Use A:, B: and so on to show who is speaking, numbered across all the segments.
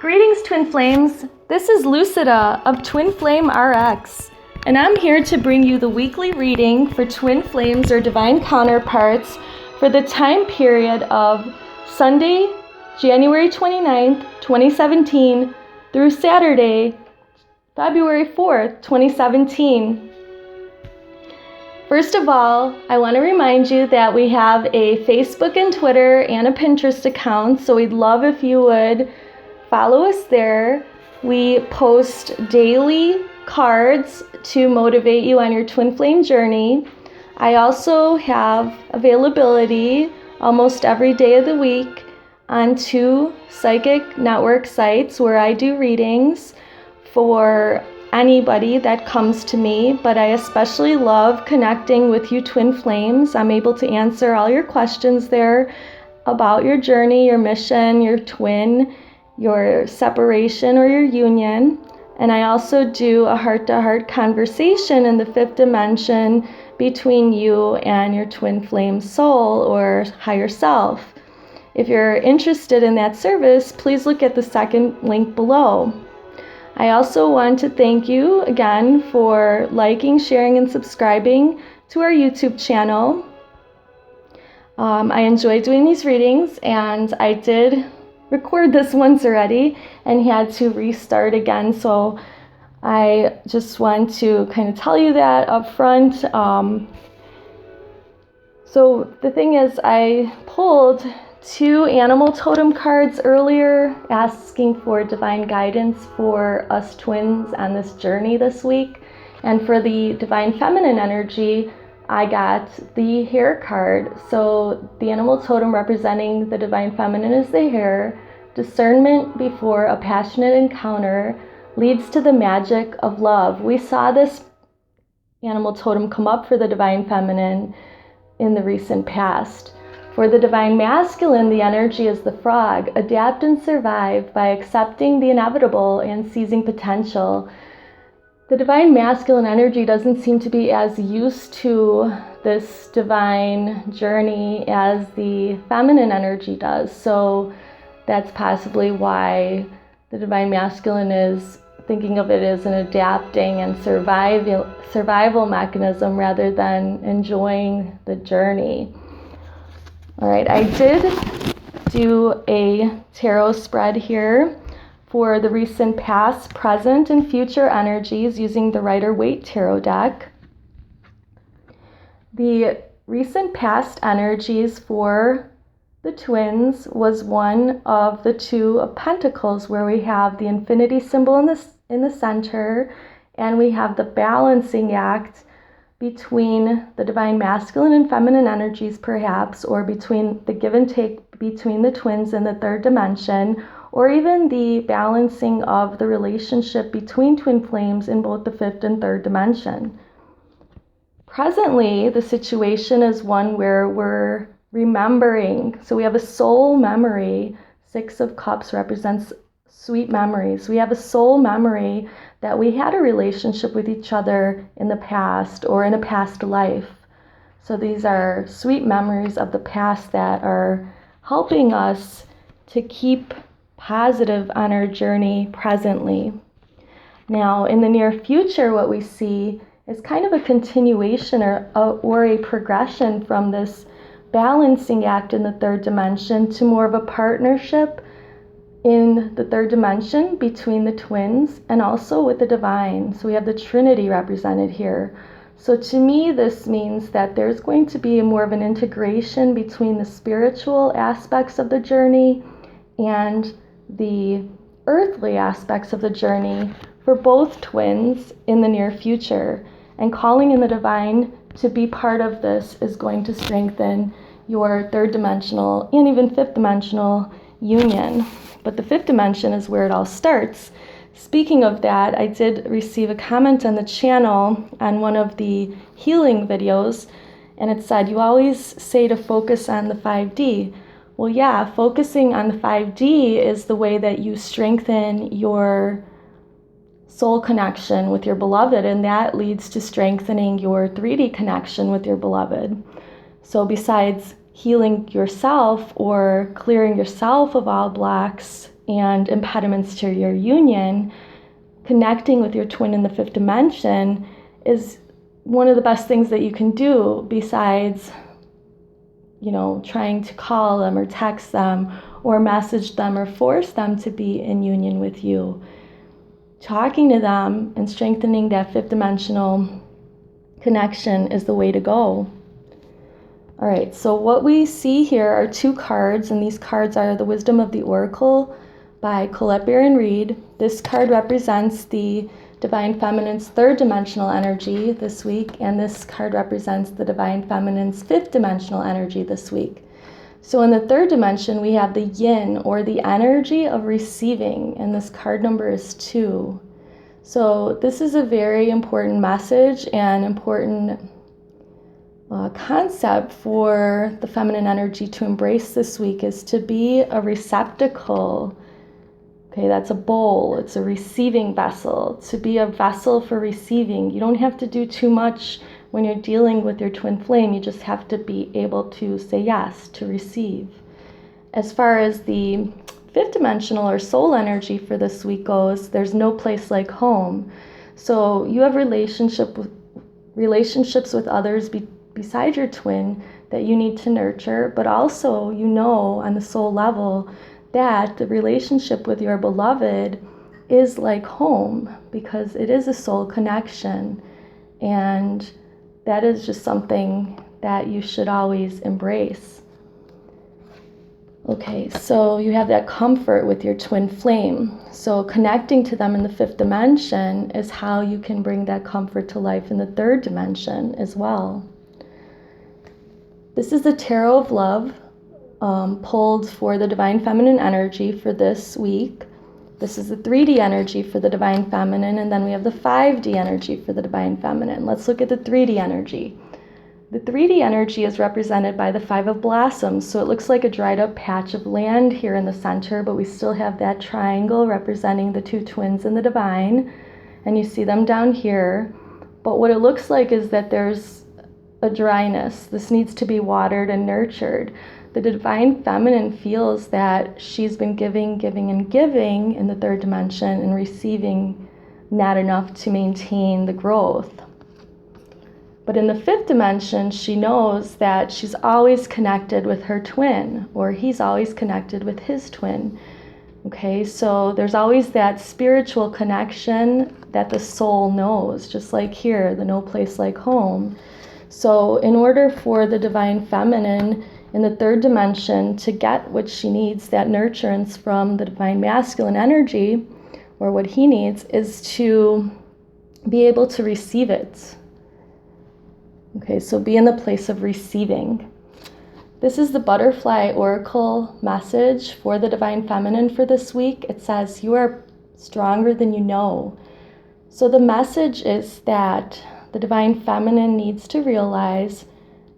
A: Greetings, Twin Flames. This is Lucida of Twin Flame RX, and I'm here to bring you the weekly reading for Twin Flames or Divine Counterparts for the time period of Sunday, January 29th, 2017 through Saturday, February 4th, 2017. First of all, I want to remind you that we have a Facebook and Twitter and a Pinterest account, so we'd love if you would follow us there. We post daily cards to motivate you on your twin flame journey. I also have availability almost every day of the week on 2 psychic network sites where I do readings for anybody that comes to me, but I especially love connecting with you twin flames. I'm able to answer all your questions there about your journey, your mission, your twin, your separation or your union. And I also do a heart-to-heart conversation in the 5th dimension between you and your twin flame soul or higher self. If you're interested in that service, please look at the second link below. I also want to thank you again for liking, sharing, and subscribing to our YouTube channel. I enjoy doing these readings, and I did record this once already and had to restart again, so I just want to kind of tell you that up front. So the thing is, I pulled 2 Animal Totem cards earlier asking for divine guidance for us twins on this journey this week, and for the divine feminine energy I got the Hare card. So the Animal Totem representing the divine feminine is the Hare. Discernment before a passionate encounter leads to the magic of love. We saw this Animal Totem come up for the divine feminine in the recent past. For the divine masculine, the energy is the frog. Adapt and survive by accepting the inevitable and seizing potential. The divine masculine energy doesn't seem to be as used to this divine journey as the feminine energy does. So that's possibly why the divine masculine is thinking of it as an adapting and survival mechanism rather than enjoying the journey. All right, I did do a tarot spread here for the recent past, present, and future energies using the Rider-Waite Tarot deck. The recent past energies for the twins was one of the 2 of Pentacles, where we have the infinity symbol in the center, and we have the balancing act between the divine masculine and feminine energies, perhaps, or between the give and take between the twins in the 3rd dimension, or even the balancing of the relationship between twin flames in both the 5th and 3rd dimension. Presently, the situation is one where we're remembering. So we have a soul memory. 6 of Cups represents sweet memories. We have a soul memory that we had a relationship with each other in the past or in a past life. So these are sweet memories of the past that are helping us to keep positive on our journey presently. Now, in the near future, what we see is kind of a continuation or a progression from this balancing act in the 3rd dimension to more of a partnership in the 3rd dimension between the twins and also with the divine. So we have the Trinity represented here. So to me, this means that there's going to be more of an integration between the spiritual aspects of the journey and the earthly aspects of the journey for both twins in the near future. And calling in the divine to be part of this is going to strengthen your 3rd dimensional and even 5th dimensional union. But the 5th dimension is where it all starts. Speaking of that, I did receive a comment on the channel on one of the healing videos, and it said, you always say to focus on the 5D. Well, yeah, focusing on the 5D is the way that you strengthen your soul connection with your beloved, and that leads to strengthening your 3D connection with your beloved. So besides healing yourself or clearing yourself of all blocks and impediments to your union, connecting with your twin in the fifth dimension is one of the best things that you can do besides, trying to call them or text them or message them or force them to be in union with you. Talking to them and strengthening that fifth dimensional connection is the way to go. All right, so what we see here are two cards, and these cards are the Wisdom of the Oracle by Colette Baron-Reid. This card represents the Divine Feminine's third dimensional energy this week, and this card represents the Divine Feminine's fifth dimensional energy this week. So in the third dimension, we have the yin, or the energy of receiving, and this card number is 2. So this is a very important message and important concept for the feminine energy to embrace this week, is to be a receptacle. Okay, that's a bowl. It's a receiving vessel. To be a vessel for receiving. You don't have to do too much when you're dealing with your twin flame. You just have to be able to say yes, to receive. As far as the fifth dimensional or soul energy for this week goes, there's no place like home. So you have relationships with others beside your twin that you need to nurture, but also on the soul level that the relationship with your beloved is like home, because it is a soul connection, and that is just something that you should always embrace. Okay, so you have that comfort with your twin flame. So connecting to them in the fifth dimension is how you can bring that comfort to life in the third dimension as well. This is the Tarot of Love, pulled for the Divine Feminine energy for this week. This is the 3D energy for the Divine Feminine, and then we have the 5D energy for the Divine Feminine. Let's look at the 3D energy. The 3D energy is represented by the 5 of Blossoms, so it looks like a dried up patch of land here in the center, but we still have that triangle representing the two twins in the Divine, and you see them down here. But what it looks like is that there's a dryness. This needs to be watered and nurtured. The Divine Feminine feels that she's been giving in the third dimension and receiving not enough to maintain the growth. But in the fifth dimension, she knows that she's always connected with her twin, or he's always connected with his twin. Okay, so there's always that spiritual connection that the soul knows, just like here, the no place like home. So in order for the Divine Feminine in the third dimension to get what she needs, that nurturance from the Divine Masculine energy, or what he needs, is to be able to receive it. Okay, so be in the place of receiving. This is the Butterfly Oracle message for the Divine Feminine for this week. It says, you are stronger than you know. So the message is that the Divine Feminine needs to realize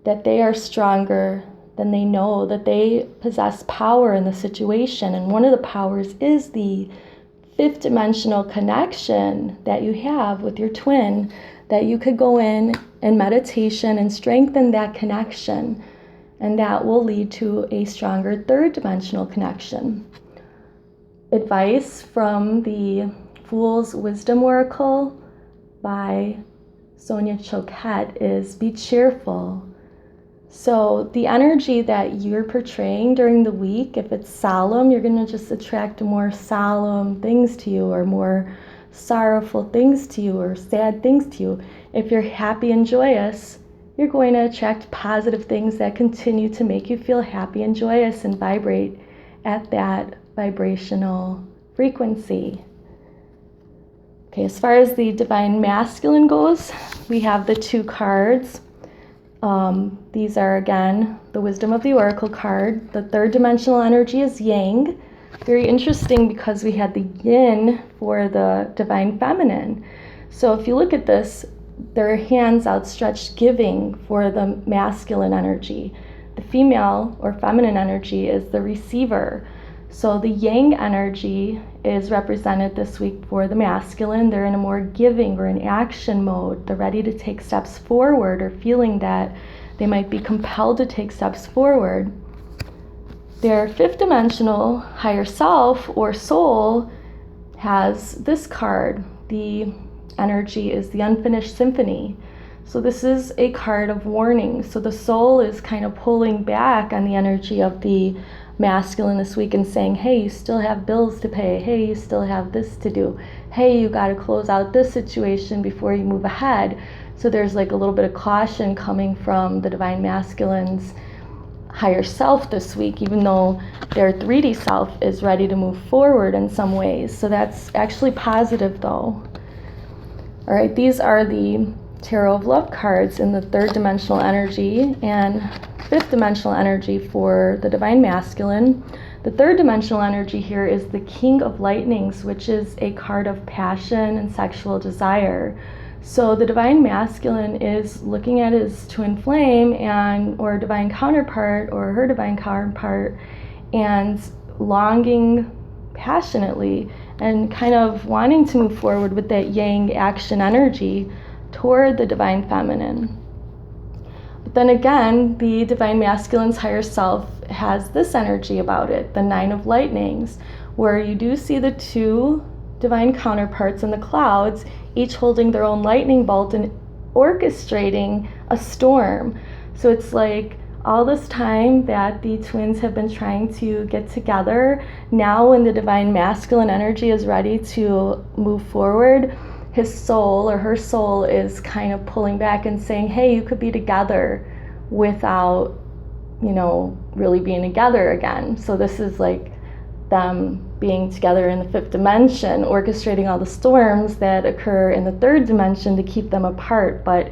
A: that they are stronger than they know, that they possess power in the situation. And one of the powers is the fifth dimensional connection that you have with your twin, that you could go in meditation and strengthen that connection, and that will lead to a stronger third dimensional connection. Advice from the Fool's Wisdom Oracle by Sonia Choquette is be cheerful. So the energy that you're portraying during the week, if it's solemn, you're going to just attract more solemn things to you, or more sorrowful things to you, or sad things to you. If you're happy and joyous, you're going to attract positive things that continue to make you feel happy and joyous and vibrate at that vibrational frequency. Okay, as far as the Divine Masculine goes, we have the 2 cards. These are, again, the Wisdom of the Oracle card. The third dimensional energy is Yang. Very interesting, because we had the Yin for the Divine Feminine. So if you look at this, there are hands outstretched giving for the masculine energy. The female or feminine energy is the receiver. So the Yang energy is represented this week for the masculine. They're in a more giving or an action mode. They're ready to take steps forward, or feeling that they might be compelled to take steps forward. Their fifth dimensional higher self or soul has this card. The energy is the unfinished symphony. So this is a card of warning. So the soul is kind of pulling back on the energy of the masculine this week and saying, hey, you still have bills to pay. Hey, you still have this to do. Hey, you got to close out this situation before you move ahead. So there's like a little bit of caution coming from the divine masculine's higher self this week, even though their 3D self is ready to move forward in some ways. So that's actually positive though. All right, these are the Tarot of Love cards in the third dimensional energy and fifth dimensional energy for the divine masculine. The third dimensional energy here is the King of Lightnings, which is a card of passion and sexual desire. So the divine masculine is looking at his twin flame or divine counterpart or her divine counterpart and longing passionately and kind of wanting to move forward with that yang action energy toward the divine feminine. But then again, the divine masculine's higher self has this energy about it, the Nine of Lightnings, where you do see the two divine counterparts in the clouds, each holding their own lightning bolt and orchestrating a storm. So it's like all this time that the twins have been trying to get together, now when the divine masculine energy is ready to move forward, his soul or her soul is kind of pulling back and saying, hey, you could be together without, really being together again. So this is like them being together in the fifth dimension, orchestrating all the storms that occur in the third dimension to keep them apart. But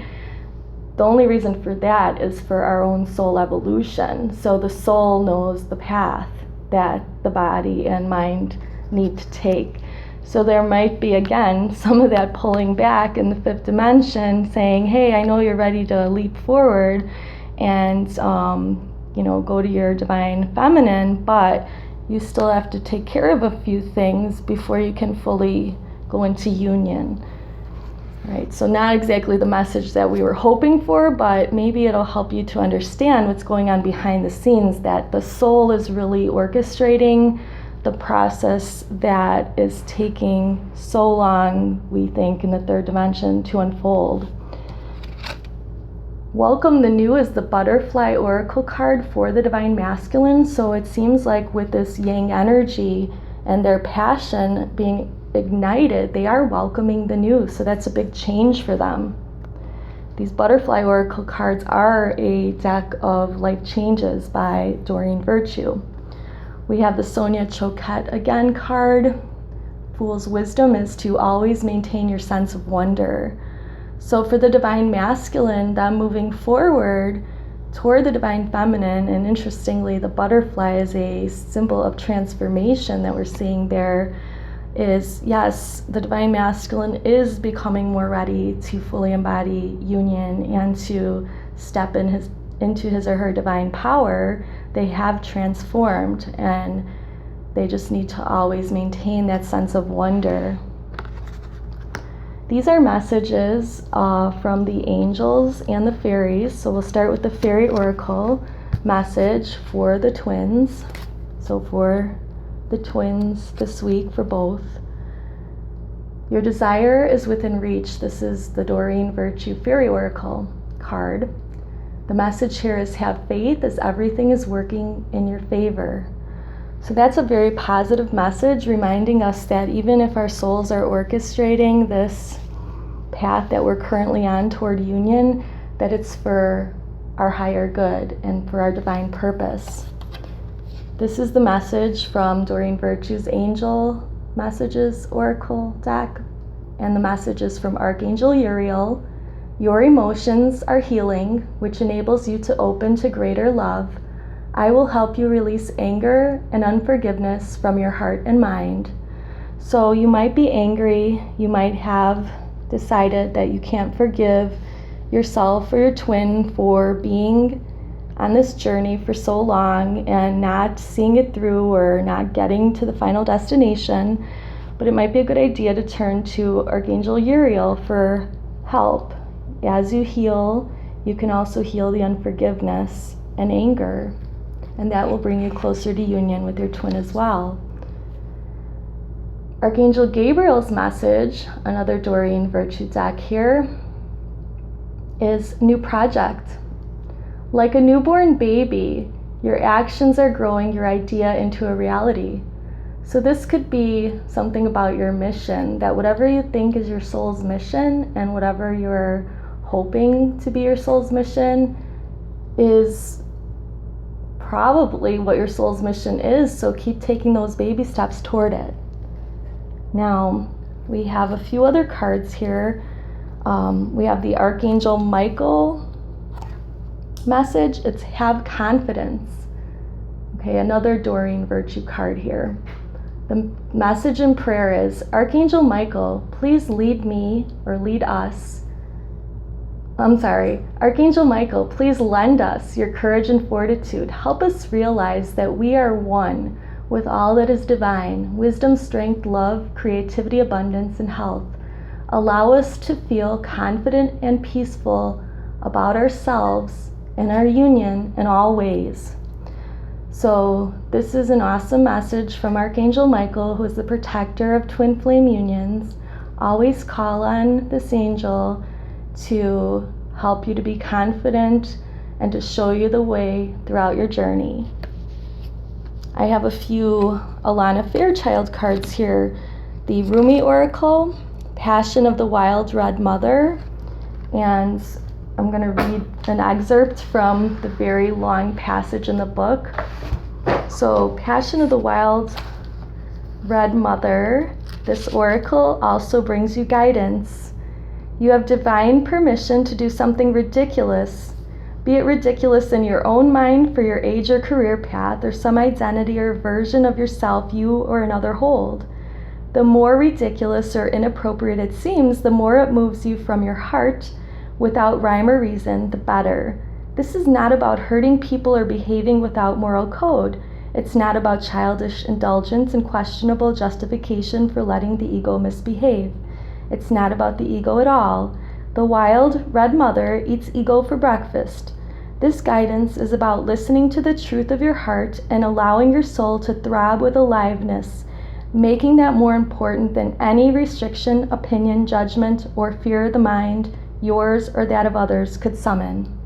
A: the only reason for that is for our own soul evolution. So the soul knows the path that the body and mind need to take. So there might be, again, some of that pulling back in the fifth dimension, saying, hey, I know you're ready to leap forward and, go to your divine feminine, but you still have to take care of a few things before you can fully go into union. Right, so not exactly the message that we were hoping for, but maybe it'll help you to understand what's going on behind the scenes, that the soul is really orchestrating the process that is taking so long, we think, in the third dimension to unfold. Welcome the New is the Butterfly Oracle card for the divine masculine. So it seems like with this yang energy and their passion being ignited, they are welcoming the new. So that's a big change for them. These Butterfly Oracle cards are a deck of life changes by Doreen Virtue. We have the Sonia Choquette again card. Fool's wisdom is to always maintain your sense of wonder. So for the divine masculine, them moving forward toward the divine feminine, and interestingly, the butterfly is a symbol of transformation that we're seeing there, is, yes, the divine masculine is becoming more ready to fully embody union and to step into his or her divine power. They have transformed, and they just need to always maintain that sense of wonder. These are messages from the angels and the fairies. So we'll start with the Fairy Oracle message for the twins. So for the twins this week, for both. Your desire is within reach. This is the Doreen Virtue Fairy Oracle card. The message here is have faith as everything is working in your favor. So that's a very positive message, reminding us that even if our souls are orchestrating this path that we're currently on toward union, that it's for our higher good and for our divine purpose. This is the message from Doreen Virtue's Angel Messages Oracle deck, and the messages from Archangel Uriel. Your emotions are healing, which enables you to open to greater love. I will help you release anger and unforgiveness from your heart and mind. So you might be angry, you might have decided that you can't forgive yourself or your twin for being on this journey for so long and not seeing it through or not getting to the final destination. But it might be a good idea to turn to Archangel Uriel for help. As you heal, you can also heal the unforgiveness and anger. and that will bring you closer to union with your twin as well. Archangel Gabriel's message, another Doreen Virtue deck here, is new project. Like a newborn baby, your actions are growing your idea into a reality. So this could be something about your mission, that whatever you think is your soul's mission and whatever you're hoping to be your soul's mission is probably what your soul's mission is, so keep taking those baby steps toward it. Now, we have a few other cards here. We have the Archangel Michael message. It's have confidence. Okay, another Doreen Virtue card here. The message in prayer is, Archangel Michael, please lead me, or lead us. Archangel Michael, please lend us your courage and fortitude. Help us realize that we are one with all that is divine, wisdom, strength, love, creativity, abundance, and health. Allow us to feel confident and peaceful about ourselves and our union in all ways. So this is an awesome message from Archangel Michael, who is the protector of twin flame unions. Always call on this angel to help you to be confident and to show you the way throughout your journey. I have a few Alana Fairchild cards here. The Rumi Oracle, Passion of the Wild Red Mother, and I'm going to read an excerpt from the very long passage in the book. So, Passion of the Wild Red Mother, this oracle also brings you guidance. You have divine permission to do something ridiculous, be it ridiculous in your own mind for your age or career path, or some identity or version of yourself you or another hold. The more ridiculous or inappropriate it seems, the more it moves you from your heart without rhyme or reason, the better. This is not about hurting people or behaving without moral code. It's not about childish indulgence and questionable justification for letting the ego misbehave. It's not about the ego at all. The wild red mother eats ego for breakfast. This guidance is about listening to the truth of your heart and allowing your soul to throb with aliveness, making that more important than any restriction, opinion, judgment, or fear of the mind, yours or that of others, could summon.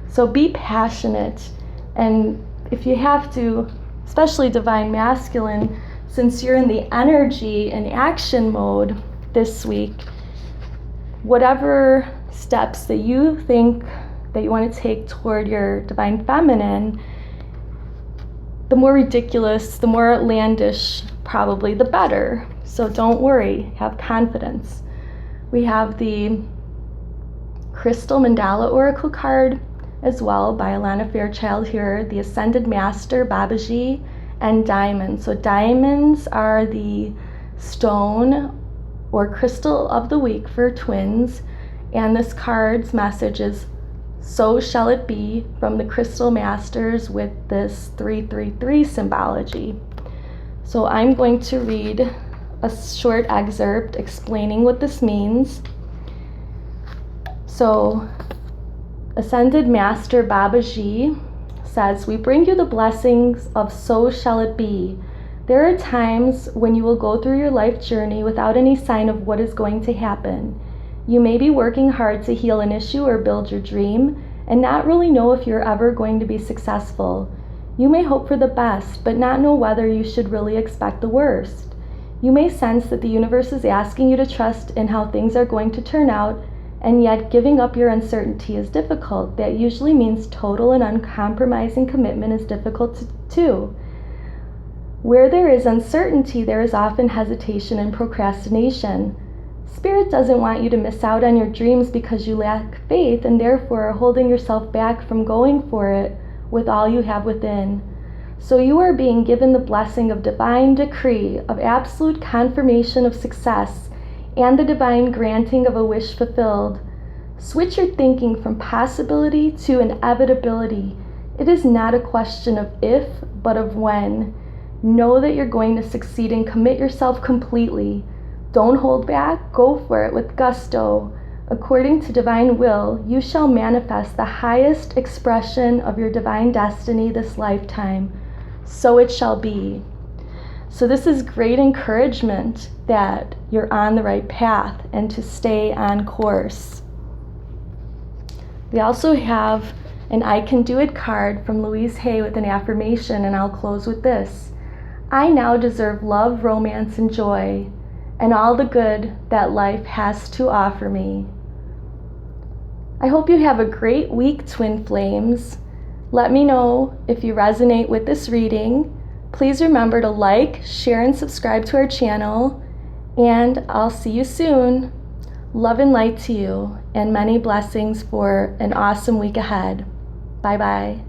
A: So be passionate, and if you have to, especially Divine Masculine, since you're in the energy and action mode this week, whatever steps that you think that you want to take toward your Divine Feminine, the more ridiculous, the more outlandish, probably the better. So don't worry, have confidence. We have the Crystal Mandala Oracle card as well by Alana Fairchild here, the Ascended Master, Babaji, and diamonds. So diamonds are the stone or crystal of the week for twins, and this card's message is, so shall it be, from the Crystal Masters with this 333 symbology. So I'm going to read a short excerpt explaining what this means. So Ascended Master Babaji says, we bring you the blessings of so shall it be. There are times when you will go through your life journey without any sign of what is going to happen. You may be working hard to heal an issue or build your dream and not really know if you're ever going to be successful. You may hope for the best, but not know whether you should really expect the worst. You may sense that the universe is asking you to trust in how things are going to turn out, and yet giving up your uncertainty is difficult. That usually means total and uncompromising commitment is difficult too. Where there is uncertainty, there is often hesitation and procrastination. Spirit doesn't want you to miss out on your dreams because you lack faith and therefore are holding yourself back from going for it with all you have within. So you are being given the blessing of divine decree, of absolute confirmation of success, and the divine granting of a wish fulfilled. Switch your thinking from possibility to inevitability. It is not a question of if, but of when. Know that you're going to succeed and commit yourself completely. Don't hold back, go for it with gusto. According to divine will, you shall manifest the highest expression of your divine destiny this lifetime. So it shall be. So this is great encouragement that you're on the right path and to stay on course. We also have an I Can Do It card from Louise Hay with an affirmation, and I'll close with this. I now deserve love, romance, and joy, and all the good that life has to offer me. I hope you have a great week, Twin Flames. Let me know if you resonate with this reading. Please remember to like, share, and subscribe to our channel, and I'll see you soon. Love and light to you, and many blessings for an awesome week ahead. Bye-bye.